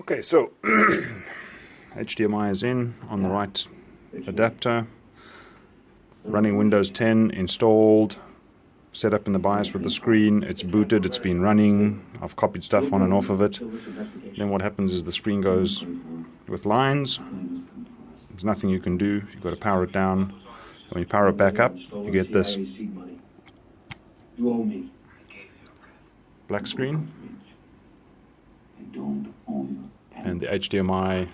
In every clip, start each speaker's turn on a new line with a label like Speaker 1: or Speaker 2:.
Speaker 1: Okay, so HDMI is in on the right adapter, running Windows 10 installed, set up in the BIOS with the screen, it's booted, it's been running, I've copied stuff on and off of it. Then what happens is the screen goes with lines, there's nothing you can do, you've got to power it down. When you power it back up, you get this black screen and the HDMI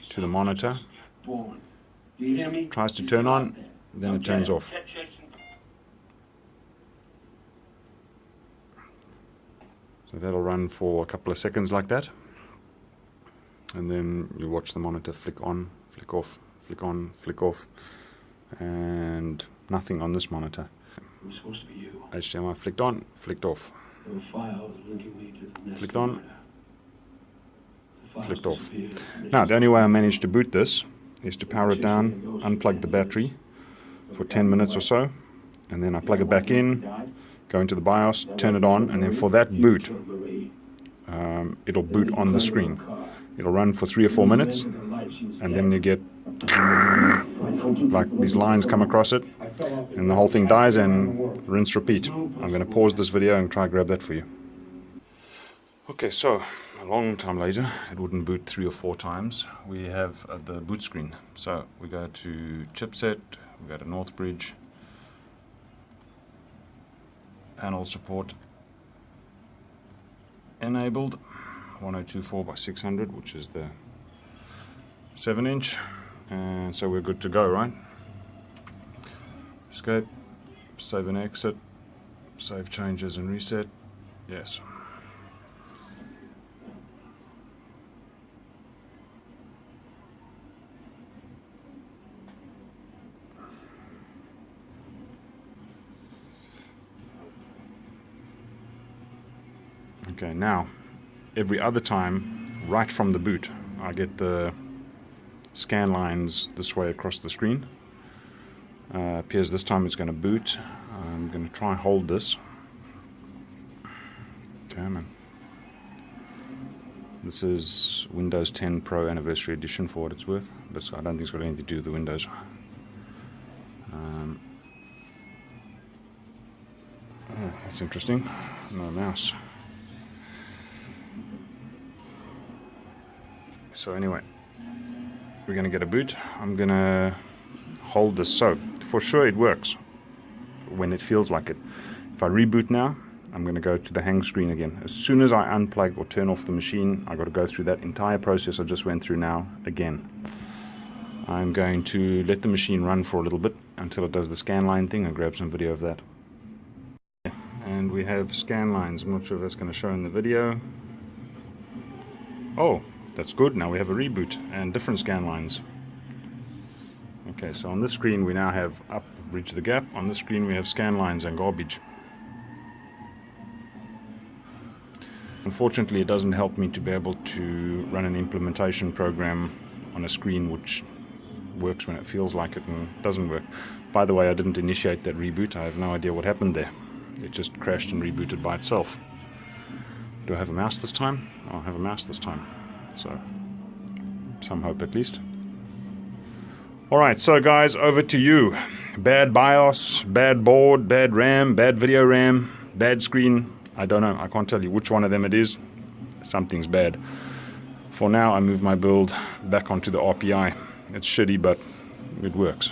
Speaker 1: to the monitor tries to turn on, then it turns off. So that'll run for a couple of seconds like that, and then you watch the monitor flick on, flick off, flick on, flick off, and nothing on this monitor. HDMI flicked on, flicked off, flicked on, flicked off. Now the only way I managed to boot this is to power it down, unplug the battery for 10 minutes or so, and then I plug it back in, go into the BIOS, turn it on, and then for that boot it'll boot on the screen. It'll run for 3 or 4 minutes, and then you get like these lines come across it, and the whole thing dies, and rinse repeat. I'm going to pause this video and try grab that for you. Okay, so a long time later, it wouldn't boot 3 or 4 times. We have the boot screen. So we go to chipset, we go to Northbridge, panel support enabled, 1024 by 600, which is the 7-inch, and so we're good to go, right? Escape, save and exit, save changes and reset, yes. Okay, now every other time, right from the boot, I get the scan lines this way across the screen. Appears this time it's going to boot. I'm going to try and hold this. Okay, man. This is Windows 10 Pro Anniversary Edition for what it's worth, but I don't think it's got anything to do with the Windows. Oh, that's interesting. No mouse. So anyway, we're going to get a boot. I'm going to hold this, so for sure it works when it feels like it. If I reboot now, I'm going to go to the hang screen again. As soon as I unplug or turn off the machine, I've got to go through that entire process I just went through now again. I'm going to let the machine run for a little bit until it does the scan line thing and grab some video of that. And we have scan lines. I'm not sure if that's going to show in the video. Oh, that's good. Now we have a reboot and different scan lines. Okay, so on this screen we now have up, bridge the gap. On this screen we have scan lines and garbage. Unfortunately, it doesn't help me to be able to run an implementation program on a screen which works when it feels like it and doesn't work. By the way, I didn't initiate that reboot. I have no idea what happened there. It just crashed and rebooted by itself. Do I have a mouse this time? I'll have a mouse this time. So, some hope at least. Alright, so guys, over to you. Bad BIOS, bad board, bad RAM, bad video RAM, bad screen. I don't know, I can't tell you which one of them it is. Something's bad. For now, I move my build back onto the RPI. It's shitty, but it works.